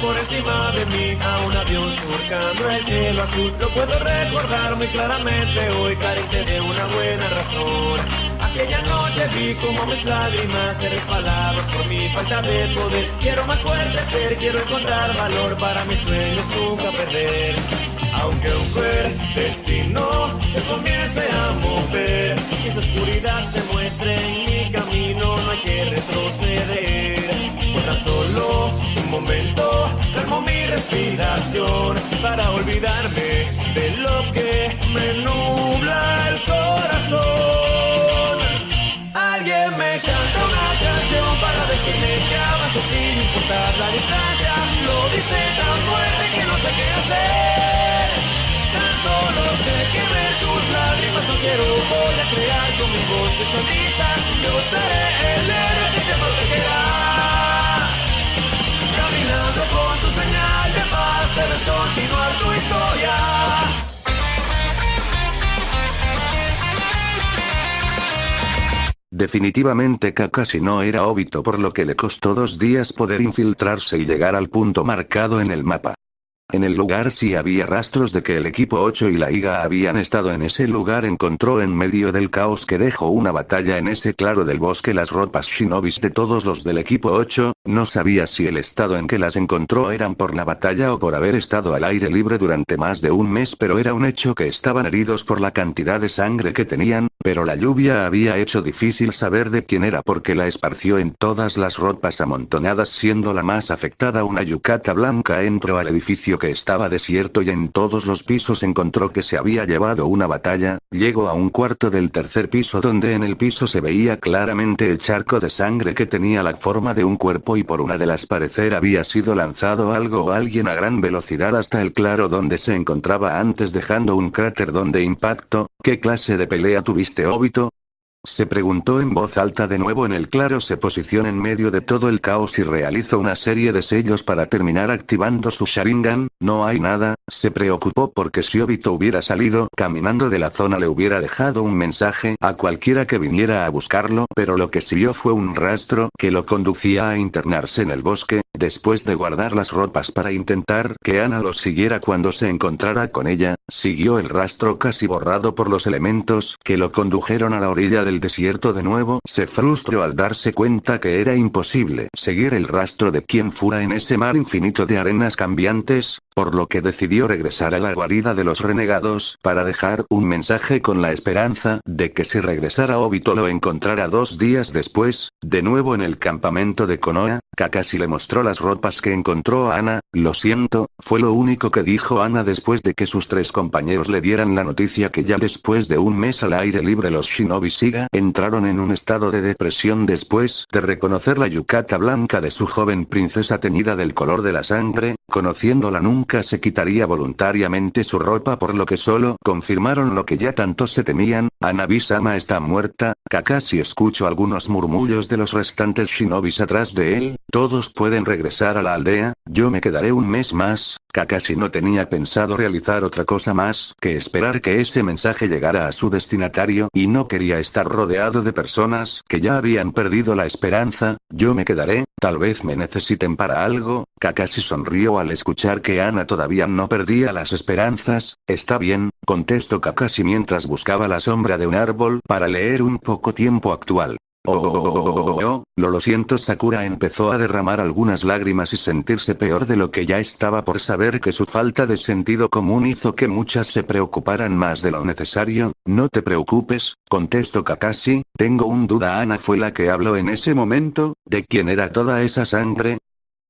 por encima de mí a un avión surcando el cielo azul. Lo puedo recordar muy claramente hoy, carente de una buena razón. Aquella noche vi como mis lágrimas se resbalaban por mi falta de poder. Quiero más fuerte ser, quiero encontrar valor para mis sueños nunca perder. Aunque un cruel destino se comience a mover y su oscuridad se muestre en mi camino, no hay que retroceder. Por tan solo un momento calmo mi respiración para olvidarme de lo que me nubla el corazón. Alguien me canta una canción para decirme que avanzo sin importar la distancia. Lo dice tan fuerte que no sé qué hacer. Tan solo sé que ver tus lágrimas no quiero. Voy a crear con mi voz de sonrisa. Yo seré el héroe que te protegerá. Caminando con tu señal de paz debes continuar tu historia. Definitivamente Kakashi no era Obito, por lo que le costó 2 días poder infiltrarse y llegar al punto marcado en el mapa. En el lugar sí había rastros de que el equipo 8 y la Iga habían estado en ese lugar. Encontró en medio del caos que dejó una batalla en ese claro del bosque las ropas shinobis de todos los del equipo 8, no sabía si el estado en que las encontró eran por la batalla o por haber estado al aire libre durante más de un mes, pero era un hecho que estaban heridos por la cantidad de sangre que tenían, pero la lluvia había hecho difícil saber de quién era porque la esparció en todas las ropas amontonadas, siendo la más afectada una yukata blanca. Entró al edificio que estaba desierto y en todos los pisos encontró que se había llevado una batalla. Llegó a un cuarto del tercer piso donde en el piso se veía claramente el charco de sangre que tenía la forma de un cuerpo y por una de las parecer había sido lanzado algo o alguien a gran velocidad hasta el claro donde se encontraba antes, dejando un cráter donde impactó. ¿Qué clase de pelea tuviste, Obito?, se preguntó en voz alta. De nuevo en el claro se posiciona en medio de todo el caos y realizó una serie de sellos para terminar activando su Sharingan. No hay nada, se preocupó porque si Obito hubiera salido caminando de la zona le hubiera dejado un mensaje a cualquiera que viniera a buscarlo, pero lo que siguió fue un rastro que lo conducía a internarse en el bosque. Después de guardar las ropas para intentar que Ana lo siguiera cuando se encontrara con ella, siguió el rastro casi borrado por los elementos que lo condujeron a la orilla del desierto de nuevo. Se frustró al darse cuenta que era imposible seguir el rastro de quien fuera en ese mar infinito de arenas cambiantes, por lo que decidió regresar a la guarida de los renegados para dejar un mensaje con la esperanza de que si regresara Obito lo encontrara 2 días después. De nuevo en el campamento de Konoha, Kakashi le mostró las ropas que encontró a Ana. Lo siento, fue lo único que dijo Ana después de que sus 3 compañeros le dieran la noticia que ya después de un mes al aire libre los shinobi Shiga entraron en un estado de depresión después de reconocer la yukata blanca de su joven princesa teñida del color de la sangre. Conociéndola nunca se quitaría voluntariamente su ropa, por lo que solo confirmaron lo que ya tanto se temían: Hanabi-sama está muerta. Kakashi escuchó algunos murmullos de los restantes shinobis atrás de él. Todos pueden regresar a la aldea, yo me quedaré un mes más. Kakashi no tenía pensado realizar otra cosa más que esperar que ese mensaje llegara a su destinatario y no quería estar rodeado de personas que ya habían perdido la esperanza. Yo me quedaré, tal vez me necesiten para algo. Kakashi sonrió al escuchar que Ana todavía no perdía las esperanzas. Está bien, contestó Kakashi mientras buscaba la sombra de un árbol para leer un poco tiempo actual. Lo siento. Sakura empezó a derramar algunas lágrimas y sentirse peor de lo que ya estaba por saber que su falta de sentido común hizo que muchas se preocuparan más de lo necesario. No te preocupes, contestó Kakashi, tengo un duda. Ana fue la que habló en ese momento. ¿De quién era toda esa sangre?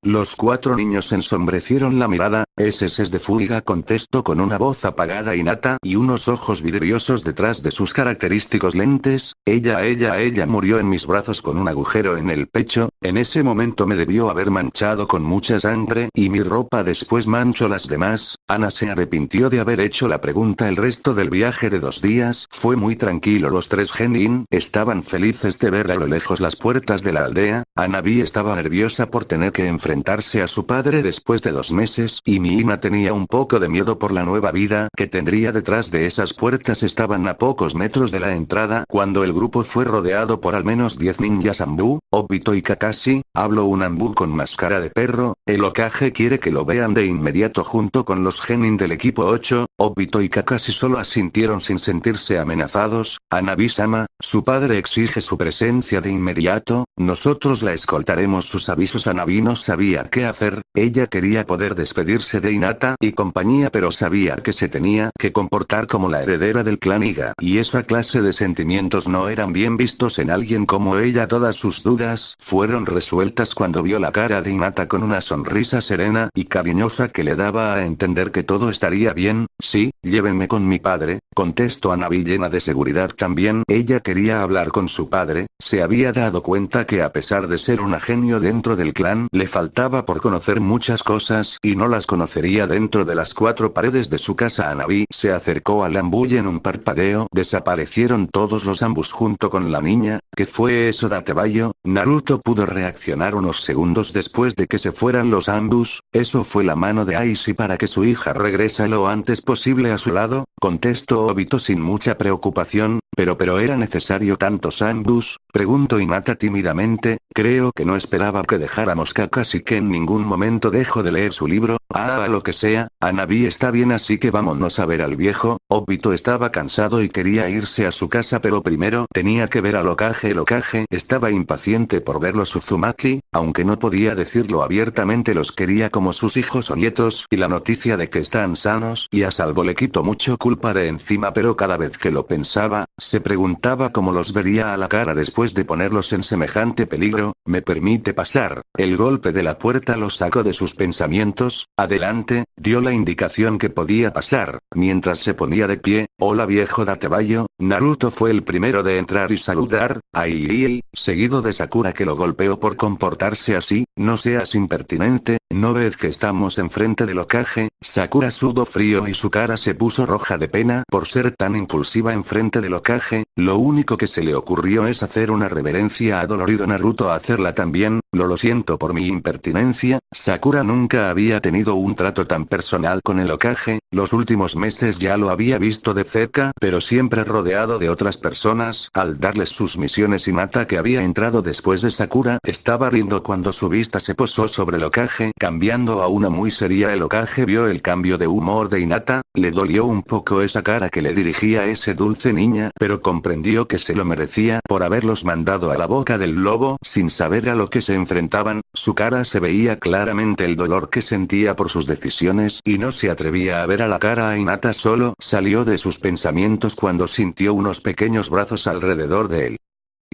Los 4 niños ensombrecieron la mirada. Ese es de Fuiga, contestó con una voz apagada y nata y unos ojos vidriosos detrás de sus característicos lentes. Ella murió en mis brazos con un agujero en el pecho. En ese momento me debió haber manchado con mucha sangre y mi ropa después manchó las demás. Ana se arrepintió de haber hecho la pregunta. El resto del viaje de 2 días fue muy tranquilo. Los 3 genin estaban felices de ver a lo lejos las puertas de la aldea. Hanabi estaba nerviosa por tener que enfrentar enfrentarse a su padre después de 2 meses, y Miina tenía un poco de miedo por la nueva vida que tendría detrás de esas puertas. Estaban a pocos metros de la entrada cuando el grupo fue rodeado por al menos 10 ninjas Anbu, Obito y Kakashi. Habló un Anbu con máscara de perro. El Hokage quiere que lo vean de inmediato junto con los genin del equipo 8. Obito y Kakashi solo asintieron sin sentirse amenazados. Hanabi-sama, su padre exige su presencia de inmediato, nosotros la escoltaremos. Sus avisos. Hanabi no sabía qué hacer, ella quería poder despedirse de Hinata y compañía, pero sabía que se tenía que comportar como la heredera del clan Iga, y esa clase de sentimientos no eran bien vistos en alguien como ella. Todas sus dudas fueron resueltas cuando vio la cara de Hinata con una sonrisa serena y cariñosa que le daba a entender que todo estaría bien. Sí, llévenme con mi padre, contestó Hanabi llena de seguridad también. Ella quería hablar con su padre, se había dado cuenta que a pesar de ser una genio dentro del clan, le faltaba por conocer muchas cosas y no las conocería dentro de las 4 paredes de su casa. Hanabi se acercó al Anbu y en un parpadeo desaparecieron todos los Anbus junto con la niña. ¿Qué fue eso, Datebayo? Naruto pudo reaccionar unos segundos después de que se fueran los Anbus. Eso fue la mano de Aishi para que su hija regrese lo antes posible a su lado, contestó Obito sin mucha preocupación. Pero ¿era necesario tantos Anbus? Preguntó Hinata tímidamente. Creo que no esperaba que dejáramos Kakashi, que en ningún momento dejó de leer su libro. Lo que sea, Hanabi está bien, así que vámonos a ver al viejo. Obito estaba cansado y quería irse a su casa, pero primero tenía que ver al Hokage. El Hokage estaba impaciente por ver los Uzumaki, aunque no podía decirlo abiertamente, los quería como sus hijos o nietos, y la noticia de que están sanos y a salvo le quitó mucho culpa de encima, pero cada vez que lo pensaba, se preguntaba cómo los vería a la cara después de ponerlos en semejante peligro. ¿Me permite pasar? El golpe de la puerta lo sacó de sus pensamientos. Adelante, dio la indicación que podía pasar, mientras se ponía de pie. Hola viejo Datebayo. Naruto fue el primero de entrar y saludar a Irie, seguido de Sakura, que lo golpeó por comportarse así. No seas impertinente, ¿no ves que estamos enfrente del Hokage? Sakura sudó frío y su cara se puso roja de pena por ser tan impulsiva enfrente del Hokage. Lo único que se le ocurrió es hacer una reverencia adolorido. Naruto a hacerla también. Lo siento por mi impertinencia. Sakura nunca había tenido un trato tan personal con el Hokage. Los últimos meses ya lo había visto de cerca, pero siempre rodeado de otras personas. Al darles sus misiones, Hinata, que había entrado después de Sakura, estaba riendo cuando su vista se posó sobre el Hokage, cambiando a una muy seria. El Hokage vio el cambio de humor de Hinata, le dolió un poco esa cara que le dirigía ese dulce niña, pero comprendió que se lo merecía por haberlos mandado a la boca del lobo sin saber a lo que se enfrentaban. Su cara se veía claramente el dolor que sentía por sus decisiones y no se atrevía a ver a la cara a Hinata. Solo salió de sus pensamientos cuando sintió unos pequeños brazos alrededor de él.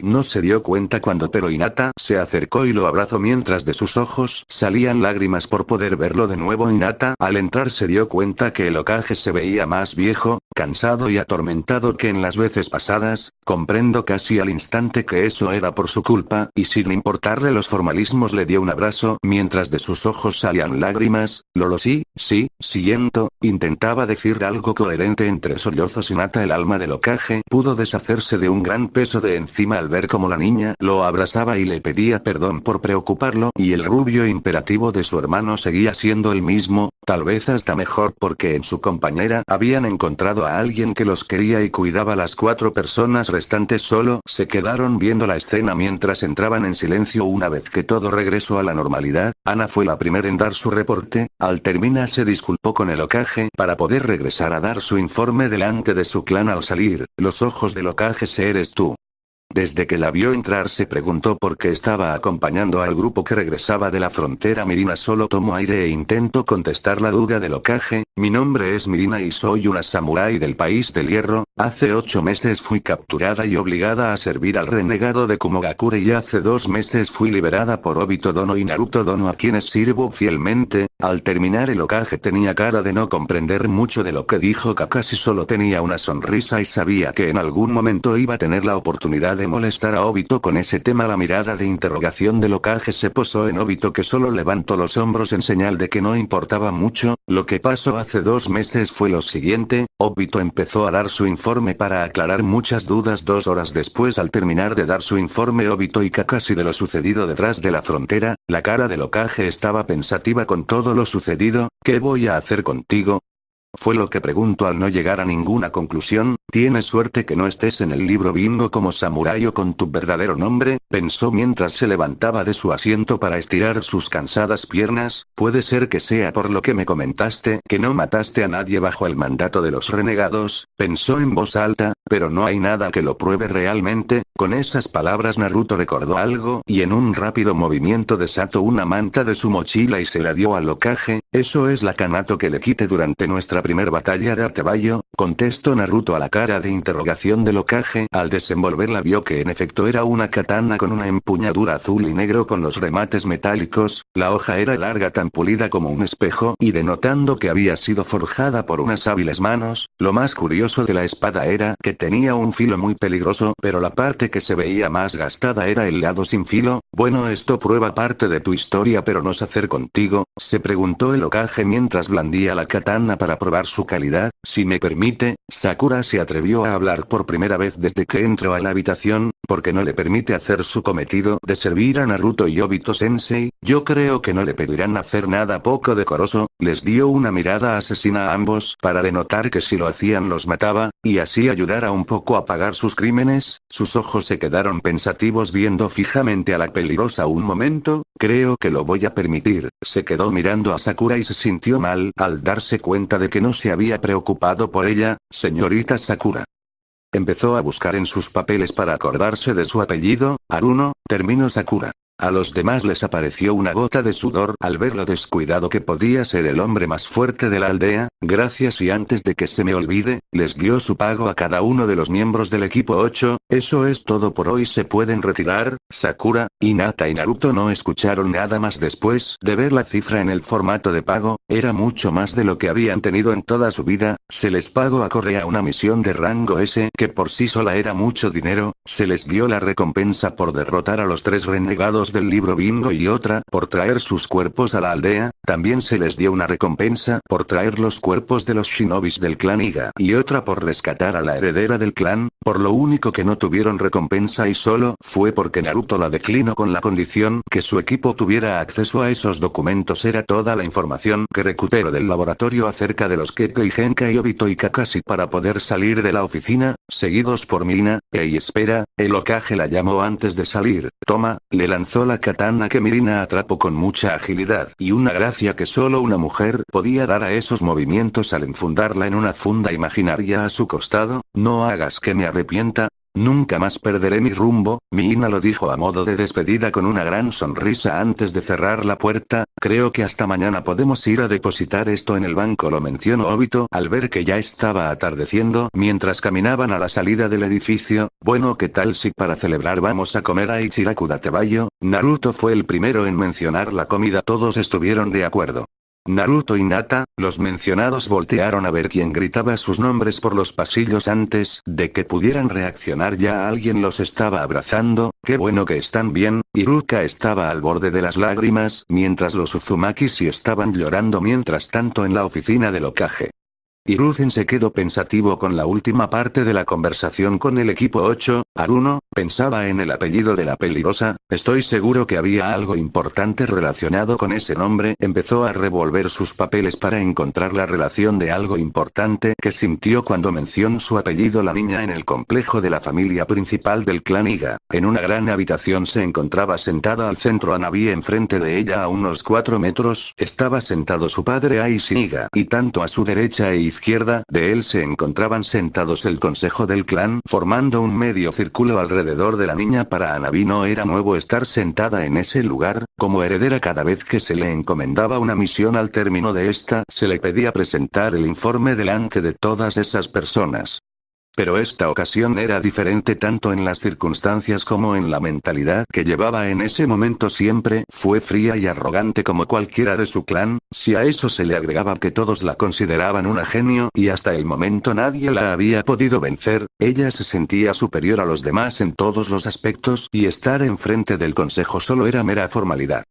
No se dio cuenta cuando, pero Hinata se acercó y lo abrazó mientras de sus ojos salían lágrimas por poder verlo de nuevo. Hinata al entrar se dio cuenta que el Hokage se veía más viejo, cansado y atormentado que en las veces pasadas. Comprendo casi al instante que eso era por su culpa, y sin importarle los formalismos le dio un abrazo mientras de sus ojos salían lágrimas. Sí, siento, intentaba decir algo coherente entre sollozos. Hinata, el alma del Hokage, pudo deshacerse de un gran peso de encima al ver cómo la niña lo abrazaba y le pedía perdón por preocuparlo, y el rubio imperativo de su hermano seguía siendo el mismo, tal vez hasta mejor, porque en su compañera habían encontrado a alguien que los quería y cuidaba. Las 4 personas restantes solo se quedaron viendo la escena mientras entraban en silencio. Una vez que todo regresó a la normalidad, Ana fue la primera en dar su reporte. Al terminar se disculpó con el Hokage para poder regresar a dar su informe delante de su clan. Al salir, los ojos del Hokage se eres tú. Desde que la vio entrar se preguntó por qué estaba acompañando al grupo que regresaba de la frontera. Mirina solo tomó aire e intentó contestar la duda del Hokage. Mi nombre es Mirina y soy una samurái del país del hierro. Hace 8 meses fui capturada y obligada a servir al renegado de Kumogakure, y hace 2 meses fui liberada por Obito Dono y Naruto Dono, a quienes sirvo fielmente. Al terminar, el Hokage tenía cara de no comprender mucho de lo que dijo Kakashi, solo tenía una sonrisa y sabía que en algún momento iba a tener la oportunidad de molestar a Obito con ese tema. La mirada de interrogación del Hokage se posó en Obito, que solo levantó los hombros en señal de que no importaba mucho lo que pasó hace 2 meses fue lo siguiente. Obito empezó a dar su informe para aclarar muchas dudas. 2 horas después, al terminar de dar su informe Obito y Kakashi de lo sucedido detrás de la frontera, la cara del Hokage estaba pensativa con todo lo sucedido. ¿Qué voy a hacer contigo? Fue lo que preguntó al no llegar a ninguna conclusión. Tienes suerte que no estés en el libro bingo como samurái o con tu verdadero nombre, pensó mientras se levantaba de su asiento para estirar sus cansadas piernas. Puede ser que sea por lo que me comentaste que no mataste a nadie bajo el mandato de los renegados, pensó en voz alta, pero no hay nada que lo pruebe realmente. Con esas palabras Naruto recordó algo y en un rápido movimiento desató una manta de su mochila y se la dio al Hokage. Eso es la Kanato que le quité durante nuestra primer batalla de Artebayo, contestó Naruto a la cara de interrogación del Hokage. Al desenvolverla vio que en efecto era una katana con una empuñadura azul y negro con los remates metálicos. La hoja era larga, tan pulida como un espejo y denotando que había sido forjada por unas hábiles manos. Lo más curioso de la espada era que tenía un filo muy peligroso, pero la parte que se veía más gastada era el lado sin filo. Bueno, esto prueba parte de tu historia, pero no sé hacer contigo, se preguntó el Hokage mientras blandía la katana para probar su calidad. Si me permite, Sakura se atrevió a hablar por primera vez desde que entró a la habitación, porque no le permite hacer su cometido de servir a Naruto y Obito Sensei. Yo creo que no le pedirán hacer nada poco decoroso. Les dio una mirada asesina a ambos para denotar que si lo hacían los mataba, y así ayudar a un poco a pagar sus crímenes. Sus ojos se quedaron pensativos viendo fijamente a la peligrosa un momento. Creo que lo voy a permitir. Se quedó mirando a Sakura y se sintió mal al darse cuenta de que no se había preocupado por ella. Señorita Sakura. Empezó a buscar en sus papeles para acordarse de su apellido. Haruno, terminó Sakura. A los demás les apareció una gota de sudor al ver lo descuidado que podía ser el hombre más fuerte de la aldea. Gracias, y antes de que se me olvide, les dio su pago a cada uno de los miembros del equipo 8. Eso es todo por hoy, se pueden retirar. Sakura, Hinata y Naruto no escucharon nada más después de ver la cifra en el formato de pago. Era mucho más de lo que habían tenido en toda su vida. Se les pagó acorde a una misión de rango S que por sí sola era mucho dinero. Se les dio la recompensa por derrotar a los 3 renegados del libro bingo y otra por traer sus cuerpos a la aldea. También se les dio una recompensa por traer los cuerpos de los shinobis del clan Iga y otra por rescatar a la heredera del clan. Por lo único que no tuvieron recompensa y solo fue porque Naruto la declinó con la condición que su equipo tuviera acceso a esos documentos. Era toda la información que recuperó del laboratorio acerca de los Keke y Genka y Obito y Kakashi para poder salir de la oficina, seguidos por Mina. Ey, espera, el Hokage la llamó antes de salir. Toma, le lanzó la katana que Mirina atrapó con mucha agilidad y una gracia que solo una mujer podía dar a esos movimientos al enfundarla en una funda imaginaria a su costado. No hagas que me arrepienta. Nunca más perderé mi rumbo. Mina lo dijo a modo de despedida con una gran sonrisa antes de cerrar la puerta. Creo que hasta mañana podemos ir a depositar esto en el banco, lo mencionó Obito al ver que ya estaba atardeciendo mientras caminaban a la salida del edificio. Bueno, ¿qué tal si para celebrar vamos a comer a Ichiraku Datebayo? Naruto fue el primero en mencionar la comida. Todos estuvieron de acuerdo. Naruto y Hinata, los mencionados, voltearon a ver quién gritaba sus nombres por los pasillos antes de que pudieran reaccionar. Ya alguien los estaba abrazando. Qué bueno que están bien. Iruka estaba al borde de las lágrimas, mientras los Uzumaki sí estaban llorando. Mientras tanto, en la oficina del Hokage, Hiruzen se quedó pensativo con la última parte de la conversación con el equipo 8. Haruno, pensaba en el apellido de la peligrosa. Estoy seguro que había algo importante relacionado con ese nombre. Empezó a revolver sus papeles para encontrar la relación de algo importante que sintió cuando mencionó su apellido. La niña en el complejo de la familia principal del clan Iga. En una gran habitación se encontraba sentada al centro Hanabi. Enfrente de ella, a unos 4 metros, estaba sentado su padre Aishi Iga, y tanto a su derecha e izquierda de él se encontraban sentados el consejo del clan, formando un medio círculo alrededor de la niña. Para Hanabi no era nuevo estar sentada en ese lugar. Como heredera, cada vez que se le encomendaba una misión, al término de esta, se le pedía presentar el informe delante de todas esas personas. Pero esta ocasión era diferente tanto en las circunstancias como en la mentalidad que llevaba en ese momento. Siempre fue fría y arrogante como cualquiera de su clan. Si a eso se le agregaba que todos la consideraban una genio y hasta el momento nadie la había podido vencer, ella se sentía superior a los demás en todos los aspectos y estar enfrente del consejo solo era mera formalidad.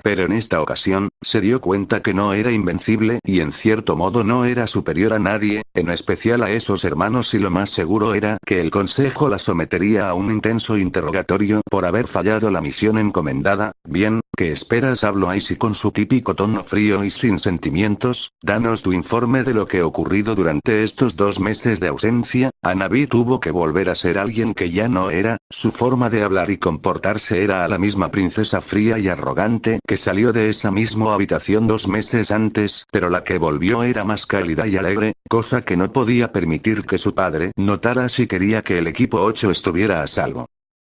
Pero en esta ocasión, se dio cuenta que no era invencible y en cierto modo no era superior a nadie, en especial a esos hermanos, y lo más seguro era que el consejo la sometería a un intenso interrogatorio por haber fallado la misión encomendada. Bien, ¿qué esperas? Habló Icy con su típico tono frío y sin sentimientos. Danos tu informe de lo que ha ocurrido durante estos 2 meses de ausencia. Hanabi tuvo que volver a ser alguien que ya no era, su forma de hablar y comportarse era a la misma princesa fría y arrogante que salió de esa misma habitación 2 meses antes, pero la que volvió era más cálida y alegre, cosa que no podía permitir que su padre notara si quería que el equipo 8 estuviera a salvo.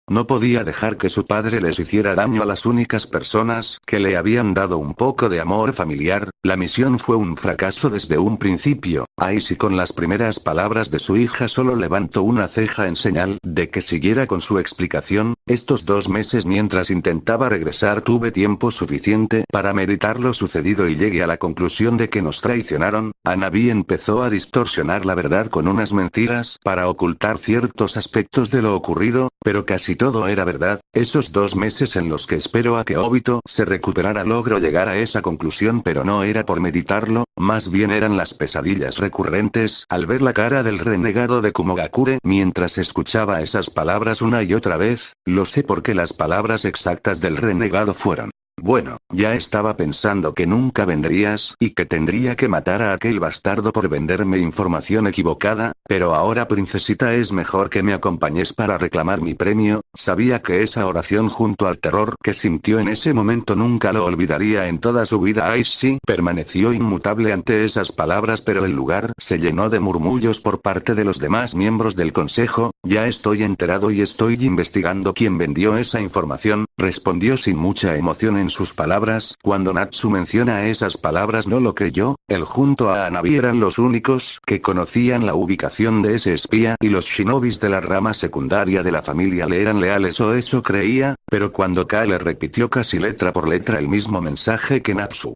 No podía dejar que su padre les hiciera daño a las únicas personas que le habían dado un poco de amor familiar. La misión fue un fracaso desde un principio. Icy, con las primeras palabras de su hija, solo levantó una ceja en señal de que siguiera con su explicación. Estos 2 meses mientras intentaba regresar tuve tiempo suficiente para meditar lo sucedido y llegué a la conclusión de que nos traicionaron. Hanabi empezó a distorsionar la verdad con unas mentiras para ocultar ciertos aspectos de lo ocurrido, pero casi todo era verdad. Esos 2 meses en los que espero a que Obito se recuperara logró llegar a esa conclusión, pero no era por meditarlo, más bien eran las pesadillas recurrentes al ver la cara del renegado de Kumogakure mientras escuchaba esas palabras una y otra vez. Lo sé porque las palabras exactas del renegado fueron: bueno, ya estaba pensando que nunca vendrías y que tendría que matar a aquel bastardo por venderme información equivocada, pero ahora, princesita, es mejor que me acompañes para reclamar mi premio. Sabía que esa oración junto al terror que sintió en ese momento nunca lo olvidaría en toda su vida. Icy permaneció inmutable ante esas palabras, pero el lugar se llenó de murmullos por parte de los demás miembros del consejo. Ya estoy enterado y estoy investigando quién vendió esa información, respondió sin mucha emoción en sus palabras. Cuando Natsu menciona esas palabras no lo creyó. Él junto a Hanabi eran los únicos que conocían la ubicación de ese espía y los shinobis de la rama secundaria de la familia le eran leales, o eso creía, pero cuando K le repitió casi letra por letra el mismo mensaje que Natsu,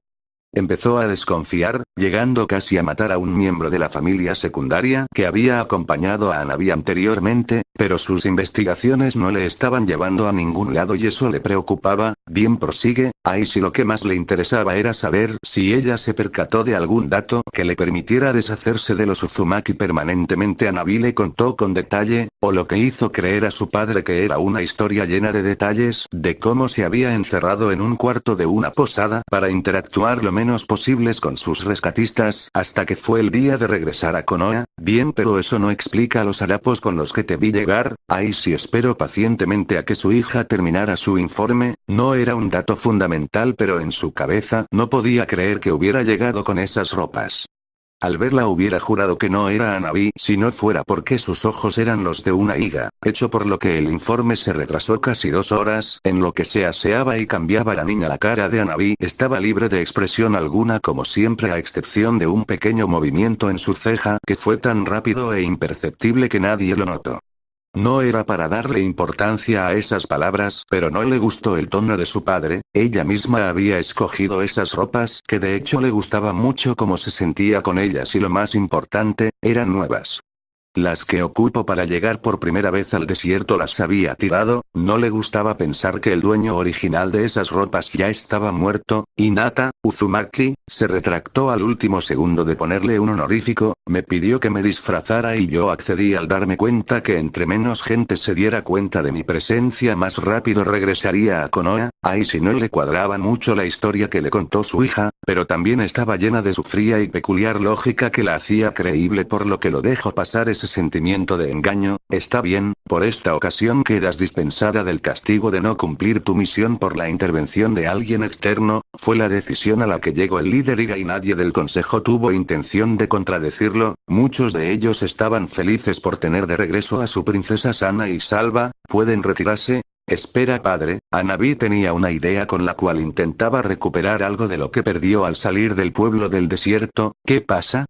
empezó a desconfiar, llegando casi a matar a un miembro de la familia secundaria que había acompañado a Hanabi anteriormente, pero sus investigaciones no le estaban llevando a ningún lado y eso le preocupaba. Bien, prosigue. Icy lo que más le interesaba era saber si ella se percató de algún dato que le permitiera deshacerse de los Uzumaki permanentemente. Hanabi le contó con detalle, o lo que hizo creer a su padre que era una historia llena de detalles, de cómo se había encerrado en un cuarto de una posada para interactuar lo menos posibles con sus rescatistas, hasta que fue el día de regresar a Konoha. Bien, pero eso no explica los harapos con los que te vi llegar. Icy esperó pacientemente a que su hija terminara su informe. No era un dato fundamental, pero en su cabeza no podía creer que hubiera llegado con esas ropas. Al verla hubiera jurado que no era Hanabi si no fuera porque sus ojos eran los de una higa, hecho por lo que el informe se retrasó casi 2 horas. En lo que se aseaba y cambiaba la niña, la cara de Hanabi estaba libre de expresión alguna como siempre, a excepción de un pequeño movimiento en su ceja que fue tan rápido e imperceptible que nadie lo notó. No era para darle importancia a esas palabras, pero no le gustó el tono de su padre. Ella misma había escogido esas ropas, que de hecho le gustaba mucho cómo se sentía con ellas, y lo más importante, eran nuevas. Las que ocupó para llegar por primera vez al desierto las había tirado. No le gustaba pensar que el dueño original de esas ropas ya estaba muerto. Hinata Uzumaki se retractó al último segundo de ponerle un honorífico. Me pidió que me disfrazara y yo accedí al darme cuenta que entre menos gente se diera cuenta de mi presencia, más rápido regresaría a Konoha. Ahí si no le cuadraba mucho la historia que le contó su hija, pero también estaba llena de su fría y peculiar lógica que la hacía creíble, por lo que lo dejó pasar ese sentimiento de engaño. Está bien, por esta ocasión quedas dispensada del castigo de no cumplir tu misión por la intervención de alguien externo. Fue la decisión a la que llegó el líder Iga y nadie del consejo tuvo intención de contradecirlo. Muchos de ellos estaban felices por tener de regreso a su princesa sana y salva. ¿Pueden retirarse? Espera, padre. Hanabi tenía una idea con la cual intentaba recuperar algo de lo que perdió al salir del pueblo del desierto. ¿Qué pasa?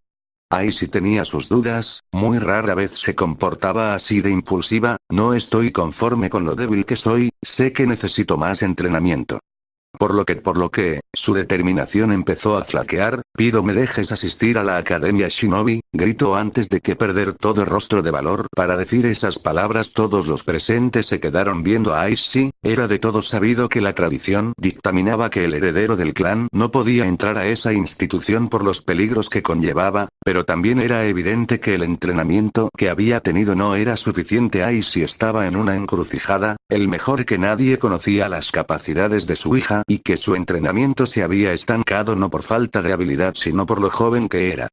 Icy tenía sus dudas, muy rara vez se comportaba así de impulsiva. No estoy conforme con lo débil que soy, sé que necesito más entrenamiento. Por lo que, su determinación empezó a flaquear. Pido me dejes asistir a la Academia Shinobi, gritó antes de que perder todo rostro de valor para decir esas palabras. Todos los presentes se quedaron viendo a Aishi. Era de todos sabido que la tradición dictaminaba que el heredero del clan no podía entrar a esa institución por los peligros que conllevaba, pero también era evidente que el entrenamiento que había tenido no era suficiente. Aishi estaba en una encrucijada, el mejor que nadie conocía las capacidades de su hija y que su entrenamiento se había estancado no por falta de habilidad sino por lo joven que era.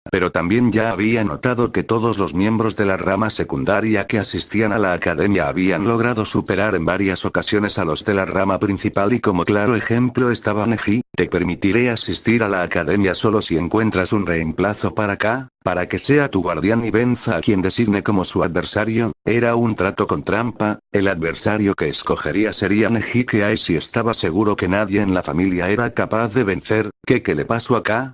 Pero también ya había notado que todos los miembros de la rama secundaria que asistían a la academia habían logrado superar en varias ocasiones a los de la rama principal y como claro ejemplo estaba Neji. Te permitiré asistir a la academia solo si encuentras un reemplazo para que sea tu guardián y venza a quien designe como su adversario. Era un trato con trampa, el adversario que escogería sería Neji que Aishi estaba seguro que nadie en la familia era capaz de vencer. ¿Qué le pasó acá?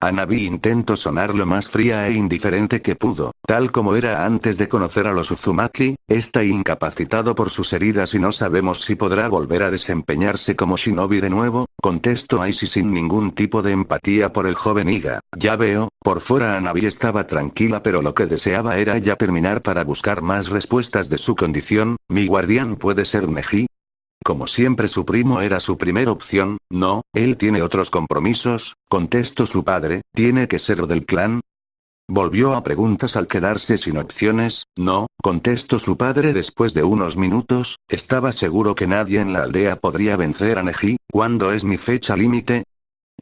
Hanabi intentó sonar lo más fría e indiferente que pudo, tal como era antes de conocer a los Uzumaki. Está incapacitado por sus heridas y no sabemos si podrá volver a desempeñarse como shinobi de nuevo, contestó Aishi sin ningún tipo de empatía por el joven Iga. Ya veo. Por fuera Hanabi estaba tranquila pero lo que deseaba era ya terminar para buscar más respuestas de su condición. Mi guardián puede ser Neji. Como siempre su primo era su primera opción. No, él tiene otros compromisos, contestó su padre. ¿Tiene que ser del clan? Volvió a preguntas al quedarse sin opciones. No, contestó su padre después de unos minutos. Estaba seguro que nadie en la aldea podría vencer a Neji. ¿Cuándo es mi fecha límite?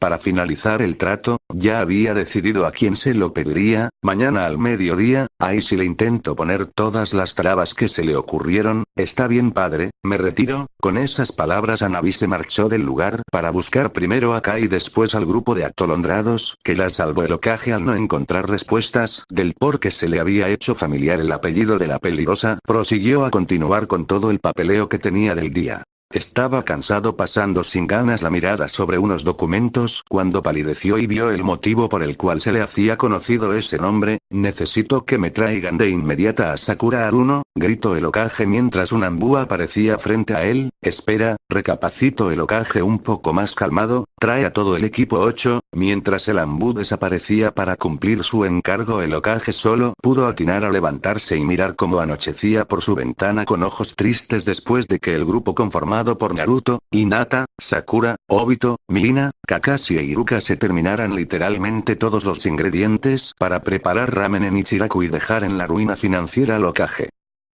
Para finalizar el trato, ya había decidido a quién se lo pediría. Mañana al mediodía. Aishi le intentó poner todas las trabas que se le ocurrieron. Está bien padre, me retiro. Con esas palabras Hanabi se marchó del lugar para buscar primero a Kai y después al grupo de atolondrados, que la salvó el Hokage al no encontrar respuestas del por qué se le había hecho familiar el apellido de la peligrosa. Prosiguió a continuar con todo el papeleo que tenía del día. Estaba cansado pasando sin ganas la mirada sobre unos documentos cuando palideció y vio el motivo por el cual se le hacía conocido ese nombre. Necesito que me traigan de inmediata a Sakura Haruno, gritó el Hokage mientras un Anbu aparecía frente a él. Espera, recapacitó el Hokage un poco más calmado, trae a todo el equipo 8, mientras el Anbu desaparecía para cumplir su encargo el Hokage solo pudo atinar a levantarse y mirar cómo anochecía por su ventana con ojos tristes después de que el grupo conformado por Naruto, Hinata, Sakura, Obito, Mina, Kakashi e Iruka se terminaran literalmente todos los ingredientes para preparar ramen en Ichiraku y dejar en la ruina financiera al Hokage.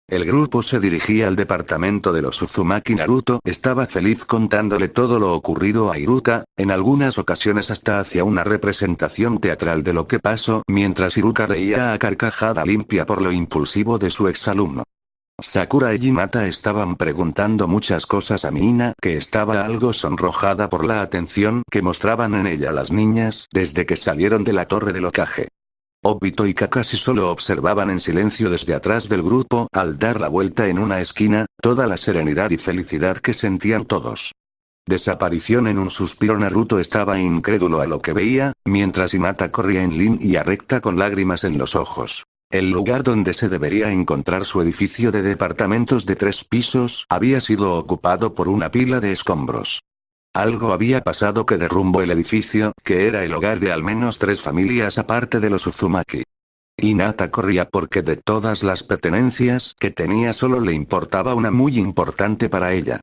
El grupo se dirigía al departamento de los Uzumaki. Naruto estaba feliz contándole todo lo ocurrido a Iruka, en algunas ocasiones hasta hacía una representación teatral de lo que pasó mientras Iruka reía a carcajada limpia por lo impulsivo de su exalumno. Sakura y Hinata estaban preguntando muchas cosas a Mina, que estaba algo sonrojada por la atención que mostraban en ella las niñas desde que salieron de la torre del Hokage. Obito y Kakashi solo observaban en silencio desde atrás del grupo. Al dar la vuelta en una esquina, toda la serenidad y felicidad que sentían todos. Desaparición en un suspiro. Naruto estaba incrédulo a lo que veía, mientras Hinata corría en línea recta con lágrimas en los ojos. El lugar donde se debería encontrar su edificio de departamentos de 3 pisos había sido ocupado por una pila de escombros. Algo había pasado que derrumbó el edificio, que era el hogar de al menos 3 familias aparte de los Uzumaki. Hinata corría porque de todas las pertenencias que tenía solo le importaba una muy importante para ella.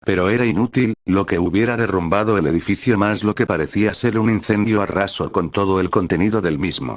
Pero era inútil, lo que hubiera derrumbado el edificio más lo que parecía ser un incendio arrasó con todo el contenido del mismo.